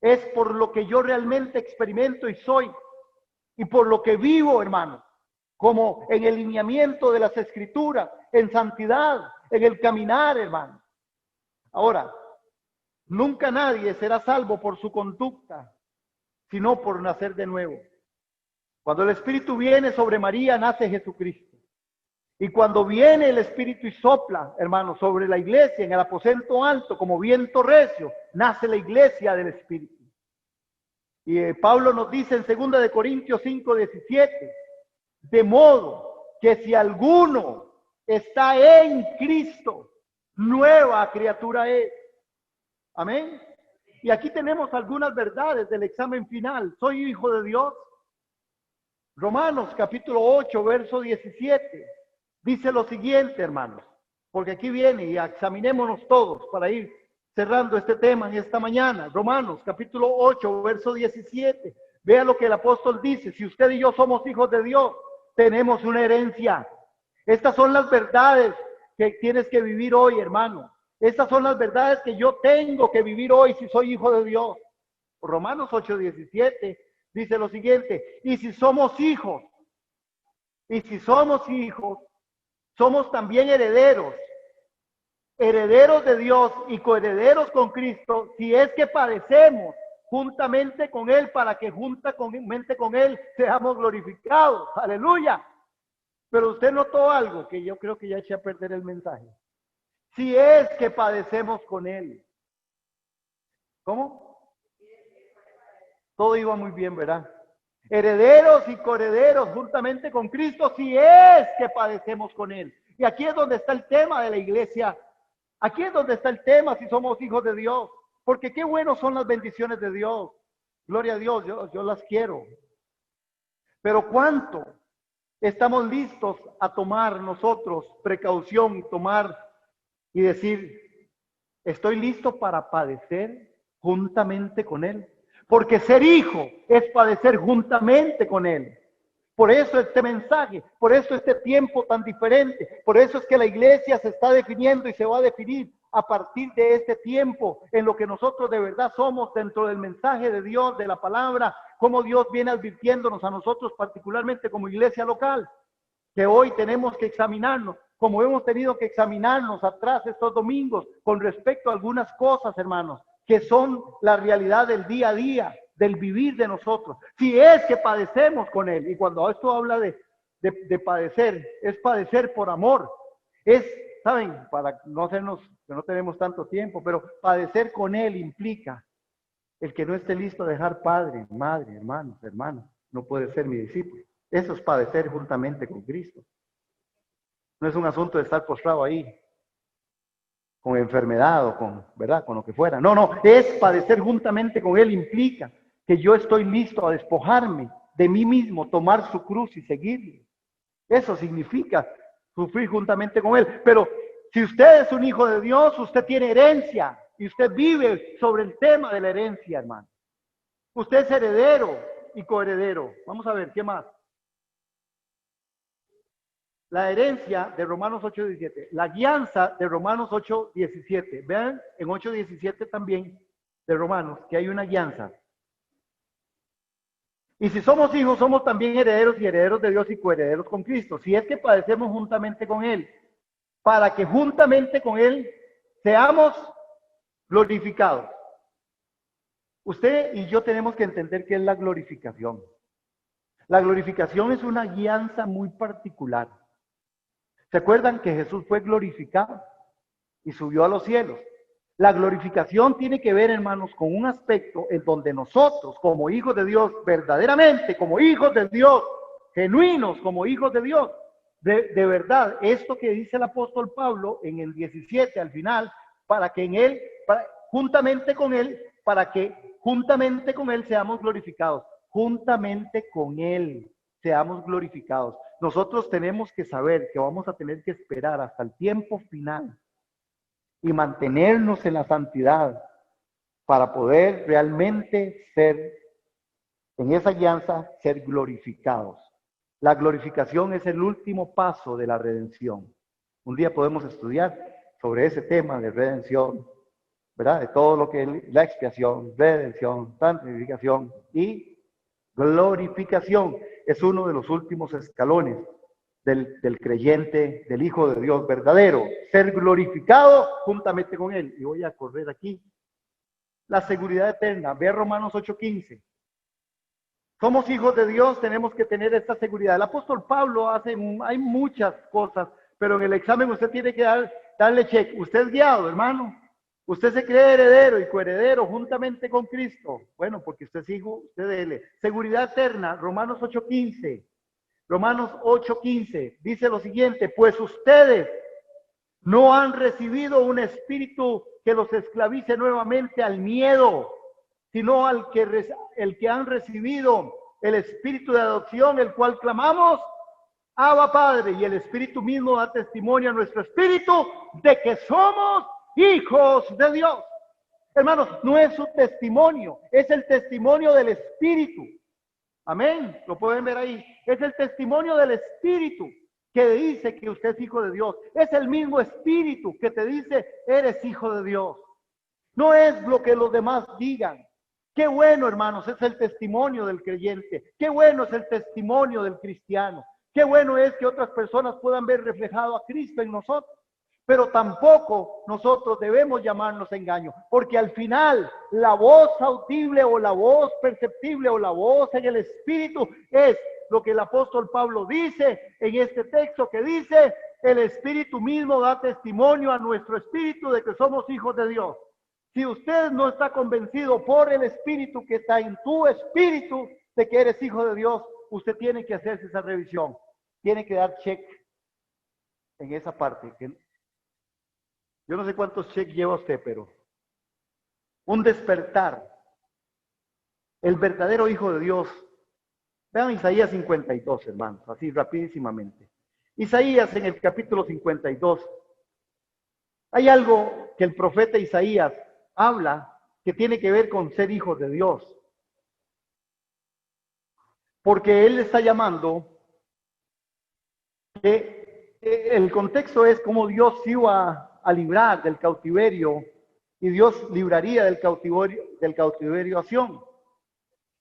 Speaker 1: es por lo que yo realmente experimento y soy, y por lo que vivo, hermano, como en el lineamiento de las Escrituras, en santidad, en el caminar, hermano. Ahora, nunca nadie será salvo por su conducta, sino por nacer de nuevo. Cuando el Espíritu viene sobre María, nace Jesucristo. Y cuando viene el Espíritu y sopla, hermano, sobre la iglesia, en el aposento alto, como viento recio, nace la iglesia del Espíritu. Y Pablo nos dice en 2 de Corintios 5:17, de modo que si alguno está en Cristo, nueva criatura es. Amén. Y aquí tenemos algunas verdades del examen final. ¿Soy hijo de Dios? Romanos capítulo 8, verso 17. Dice lo siguiente, hermanos, porque aquí viene y examinémonos todos para ir cerrando este tema en esta mañana. Romanos capítulo 8, verso 17. Vea lo que el apóstol dice. Si usted y yo somos hijos de Dios, tenemos una herencia. Estas son las verdades que tienes que vivir hoy, hermano. Estas son las verdades que yo tengo que vivir hoy si soy hijo de Dios. Romanos 8, 17 dice lo siguiente. Y si somos hijos, somos también herederos, herederos de Dios y coherederos con Cristo, si es que padecemos juntamente con Él, para que juntamente con Él seamos glorificados. Aleluya. Pero usted notó algo que yo creo que ya eché a perder el mensaje. Si es que padecemos con Él. ¿Cómo? Todo iba muy bien, ¿verdad? Herederos y coherederos juntamente con Cristo, si es que padecemos con Él. Y aquí es donde está el tema de la iglesia. Aquí es donde está el tema si somos hijos de Dios. Porque qué buenos son las bendiciones de Dios. Gloria a Dios, yo las quiero. Pero ¿cuánto estamos listos a tomar nosotros precaución y tomar y decir, estoy listo para padecer juntamente con Él? Porque ser hijo es padecer juntamente con Él. Por eso este mensaje, por eso este tiempo tan diferente, por eso es que la iglesia se está definiendo y se va a definir a partir de este tiempo en lo que nosotros de verdad somos dentro del mensaje de Dios, de la palabra, cómo Dios viene advirtiéndonos a nosotros particularmente como iglesia local, que hoy tenemos que examinarnos, como hemos tenido que examinarnos atrás estos domingos con respecto a algunas cosas, hermanos, que son la realidad del día a día, del vivir de nosotros. Si es que padecemos con Él, y cuando esto habla de padecer, es padecer por amor. Es, ¿saben? Para no hacernos, que no tenemos tanto tiempo, pero padecer con Él implica el que no esté listo a dejar padre, madre, hermanos, no puede ser mi discípulo. Eso es padecer juntamente con Cristo. No es un asunto de estar postrado ahí con enfermedad o con, ¿verdad? Con lo que fuera. No, es padecer juntamente con Él, implica que yo estoy listo a despojarme de mí mismo, tomar su cruz y seguirle. Eso significa sufrir juntamente con Él. Pero si usted es un hijo de Dios, usted tiene herencia y usted vive sobre el tema de la herencia, hermano. Usted es heredero y coheredero. Vamos a ver, ¿qué más? La herencia de Romanos 8:17, la guianza de Romanos 8:17. Vean en 8:17 también de Romanos que hay una guianza. Y si somos hijos, somos también herederos y herederos de Dios y coherederos con Cristo. Si es que padecemos juntamente con Él, para que juntamente con Él seamos glorificados. Usted y yo tenemos que entender qué es la glorificación. La glorificación es una guianza muy particular. ¿Se acuerdan que Jesús fue glorificado y subió a los cielos? La glorificación tiene que ver, hermanos, con un aspecto en donde nosotros, como hijos de Dios, verdaderamente, como hijos de Dios, genuinos, como hijos de Dios, de verdad, esto que dice el apóstol Pablo en el 17 al final, para que en él, juntamente con él, para que juntamente con él seamos glorificados, juntamente con él seamos glorificados. Nosotros tenemos que saber que vamos a tener que esperar hasta el tiempo final y mantenernos en la santidad para poder realmente ser, en esa guianza, ser glorificados. La glorificación es el último paso de la redención. Un día podemos estudiar sobre ese tema de redención, ¿verdad? De todo lo que es la expiación, redención, santificación y glorificación. Es uno de los últimos escalones del creyente, del Hijo de Dios verdadero, ser glorificado juntamente con Él. Y voy a correr aquí. La seguridad eterna, ve Romanos 8:15. Somos hijos de Dios, tenemos que tener esta seguridad. El apóstol Pablo hay muchas cosas, pero en el examen usted tiene que darle check. Usted es guiado, hermano. Usted se cree heredero y coheredero juntamente con Cristo. Bueno, porque usted es hijo, usted dele. Seguridad eterna, Romanos 8:15. Romanos 8:15 dice lo siguiente: pues ustedes no han recibido un espíritu que los esclavice nuevamente al miedo, sino el que han recibido el espíritu de adopción, el cual clamamos, Abba Padre, y el espíritu mismo da testimonio a nuestro espíritu de que somos hijos de Dios. Hermanos, no es su testimonio, es el testimonio del espíritu. Amén, lo pueden ver ahí. Es el testimonio del espíritu que dice que usted es hijo de Dios. Es el mismo espíritu que te dice, eres hijo de Dios. No es lo que los demás digan. Qué bueno, hermanos, es el testimonio del creyente. Qué bueno es el testimonio del cristiano. Qué bueno es que otras personas puedan ver reflejado a Cristo en nosotros. Pero tampoco nosotros debemos llamarnos engaño, porque al final la voz audible o la voz perceptible o la voz en el espíritu es lo que el apóstol Pablo dice en este texto, que dice, el espíritu mismo da testimonio a nuestro espíritu de que somos hijos de Dios. Si usted no está convencido por el espíritu que está en tu espíritu de que eres hijo de Dios, usted tiene que hacerse esa revisión. Tiene que dar check en esa parte. Yo no sé cuántos cheques lleva usted, pero un despertar. El verdadero hijo de Dios. Vean Isaías 52, hermanos, así rapidísimamente. Isaías en el capítulo 52. Hay algo que el profeta Isaías habla que tiene que ver con ser hijos de Dios. Porque él está llamando, el contexto es cómo Dios iba a librar del cautiverio y Dios libraría del cautiverio a Sión.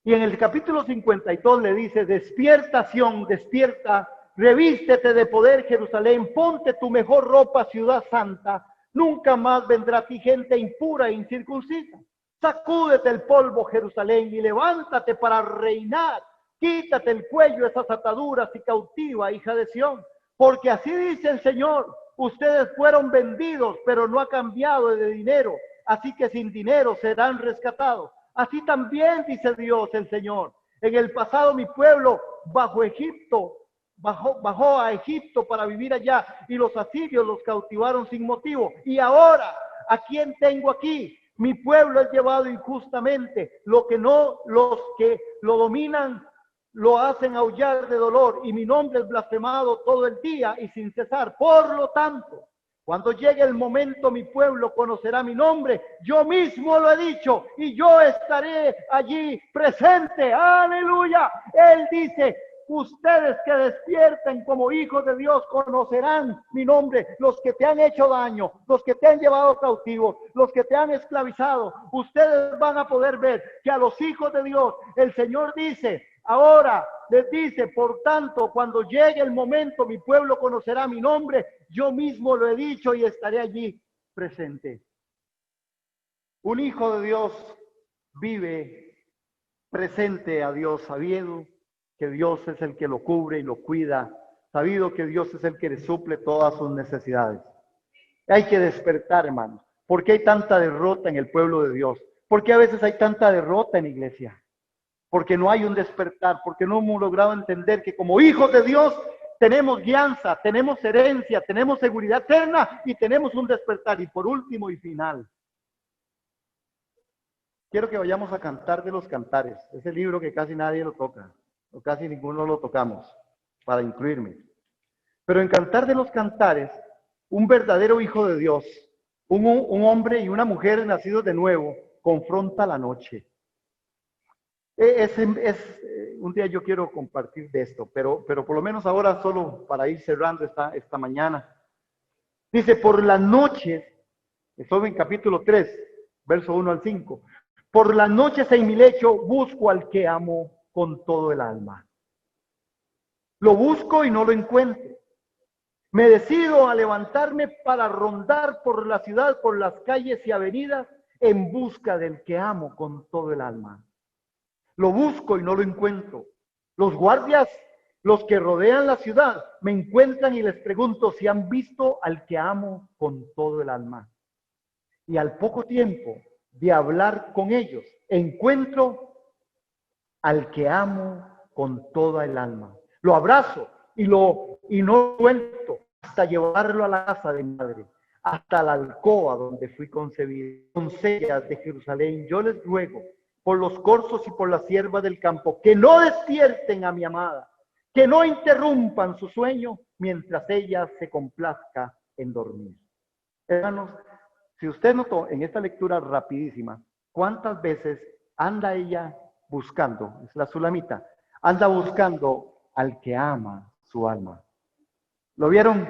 Speaker 1: Y en el capítulo 52 le dice, despierta Sión, despierta, revístete de poder Jerusalén, ponte tu mejor ropa, ciudad santa, nunca más vendrá a ti gente impura e incircuncisa. Sacúdete el polvo, Jerusalén, y levántate para reinar. Quítate el cuello esas ataduras y cautiva, hija de Sión. Porque así dice el Señor, ustedes fueron vendidos, pero no ha cambiado de dinero. Así que sin dinero serán rescatados. Así también dice Dios el Señor. En el pasado mi pueblo bajó a Egipto para vivir allá y los asirios los cautivaron sin motivo. Y ahora, ¿a quién tengo aquí? Mi pueblo es llevado injustamente. Los que lo dominan lo hacen aullar de dolor y mi nombre es blasfemado todo el día y sin cesar. Por lo tanto, cuando llegue el momento, mi pueblo conocerá mi nombre. Yo mismo lo he dicho y yo estaré allí presente. Aleluya. Él dice, ustedes que despierten como hijos de Dios conocerán mi nombre. Los que te han hecho daño, los que te han llevado cautivo, los que te han esclavizado, ustedes van a poder ver que a los hijos de Dios, el Señor dice, ahora les dice, por tanto, cuando llegue el momento, mi pueblo conocerá mi nombre. Yo mismo lo he dicho y estaré allí presente. Un hijo de Dios vive presente a Dios sabiendo que Dios es el que lo cubre y lo cuida, sabido que Dios es el que le suple todas sus necesidades. Hay que despertar, hermanos. ¿Por qué hay tanta derrota en el pueblo de Dios? ¿Por qué a veces hay tanta derrota en la iglesia? Porque no hay un despertar, porque no hemos logrado entender que como hijos de Dios tenemos guianza, tenemos herencia, tenemos seguridad eterna y tenemos un despertar. Y por último y final, quiero que vayamos a Cantar de los Cantares, ese libro que casi nadie lo toca, o casi ninguno lo tocamos, para incluirme. Pero en Cantar de los Cantares, un verdadero hijo de Dios, un hombre y una mujer nacidos de nuevo, confronta la noche. Un día yo quiero compartir de esto, pero por lo menos ahora solo para ir cerrando esta mañana. Dice, por las noches, esto en capítulo 3, verso 1 al 5, por las noches en mi lecho busco al que amo con todo el alma. Lo busco y no lo encuentro. Me decido a levantarme para rondar por la ciudad, por las calles y avenidas, en busca del que amo con todo el alma. Lo busco y no lo encuentro. Los guardias, los que rodean la ciudad, me encuentran y les pregunto si han visto al que amo con todo el alma. Y al poco tiempo de hablar con ellos, encuentro al que amo con toda el alma. Lo abrazo y no lo suelto hasta llevarlo a la casa de mi madre, hasta la alcoba donde fui concebido. Doncellas de Jerusalén, yo les ruego por los corzos y por la sierva del campo, que no despierten a mi amada, que no interrumpan su sueño mientras ella se complazca en dormir. Hermanos, si usted notó en esta lectura rapidísima, ¿cuántas veces anda ella buscando? Es la Sulamita, anda buscando al que ama su alma. ¿Lo vieron?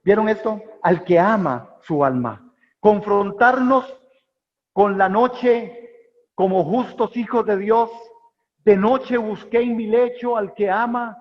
Speaker 1: ¿Vieron esto? Al que ama su alma. Confrontarnos con la noche como justos hijos de Dios. De noche busqué en mi lecho al que ama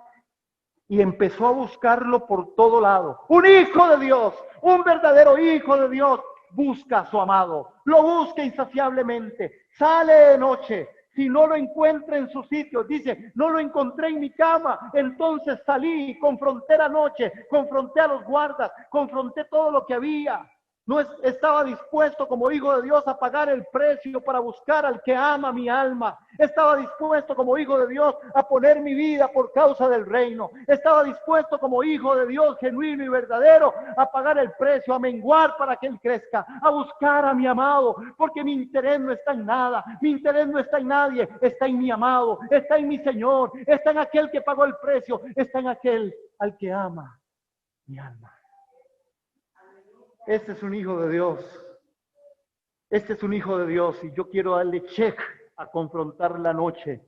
Speaker 1: y empezó a buscarlo por todo lado. Un hijo de Dios, un verdadero hijo de Dios, busca a su amado, lo busca insaciablemente, sale de noche. Si no lo encuentra en su sitio, dice, no lo encontré en mi cama, entonces salí, confronté la noche, confronté a los guardas, confronté todo lo que había. No estaba dispuesto como hijo de Dios a pagar el precio para buscar al que ama mi alma. Estaba dispuesto como hijo de Dios a poner mi vida por causa del reino. Estaba dispuesto como hijo de Dios genuino y verdadero a pagar el precio, a menguar para que Él crezca, a buscar a mi amado, porque mi interés no está en nada, mi interés no está en nadie, está en mi amado, está en mi Señor, está en aquel que pagó el precio, está en aquel al que ama mi alma. Este es un hijo de Dios. Este es un hijo de Dios y yo quiero darle check a confrontar la noche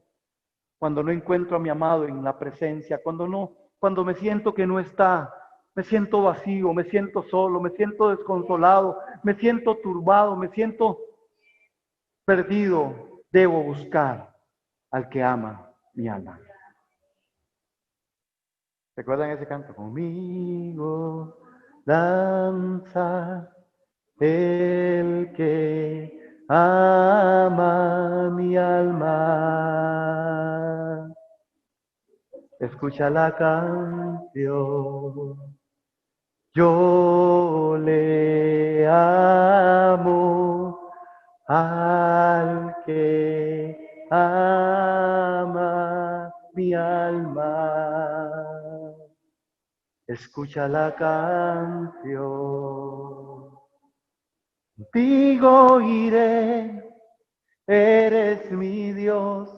Speaker 1: cuando no encuentro a mi amado en la presencia, cuando me siento que no está, me siento vacío, me siento solo, me siento desconsolado, me siento turbado, me siento perdido. Debo buscar al que ama mi alma. ¿Recuerdan ese canto? Conmigo danza el que ama mi alma. Escucha la canción. Yo le amo al que ama mi alma. Escucha la canción. Contigo iré, eres mi Dios,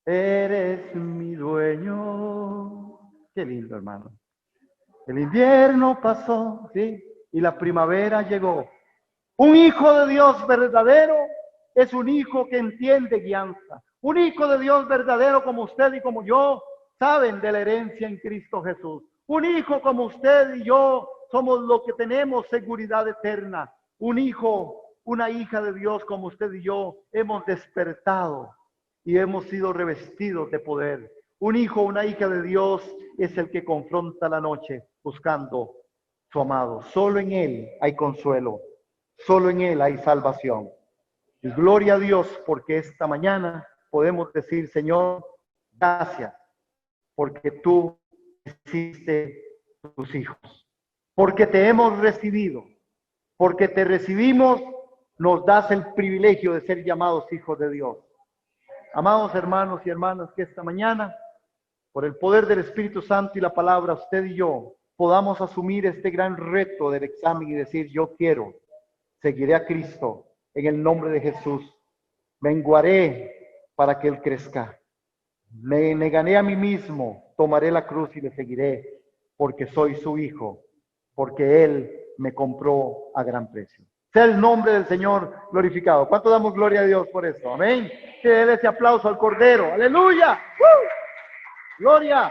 Speaker 1: eres mi dueño. Qué lindo, hermano. El invierno pasó, ¿sí? Y la primavera llegó. Un hijo de Dios verdadero es un hijo que entiende guianza. Un hijo de Dios verdadero como usted y como yo saben de la herencia en Cristo Jesús. Un hijo como usted y yo somos los que tenemos seguridad eterna. Un hijo, una hija de Dios como usted y yo hemos despertado y hemos sido revestidos de poder. Un hijo, una hija de Dios es el que confronta la noche buscando su amado. Solo en Él hay consuelo. Solo en Él hay salvación. Y gloria a Dios porque esta mañana podemos decir, Señor, gracias. porque tú hiciste tus hijos, porque te hemos recibido, porque te recibimos, nos das el privilegio de ser llamados hijos de Dios. Amados hermanos y hermanas, que esta mañana, por el poder del Espíritu Santo y la palabra, usted y yo podamos asumir este gran reto del examen y decir: yo quiero, seguiré a Cristo en el nombre de Jesús, menguaré para que Él crezca, me negaré a mí mismo, tomaré la cruz y le seguiré, porque soy su hijo, porque Él me compró a gran precio. Sea el nombre del Señor glorificado. ¿Cuánto damos gloria a Dios por eso? Amén. Que dé ese aplauso al Cordero. Aleluya. ¡Gloria!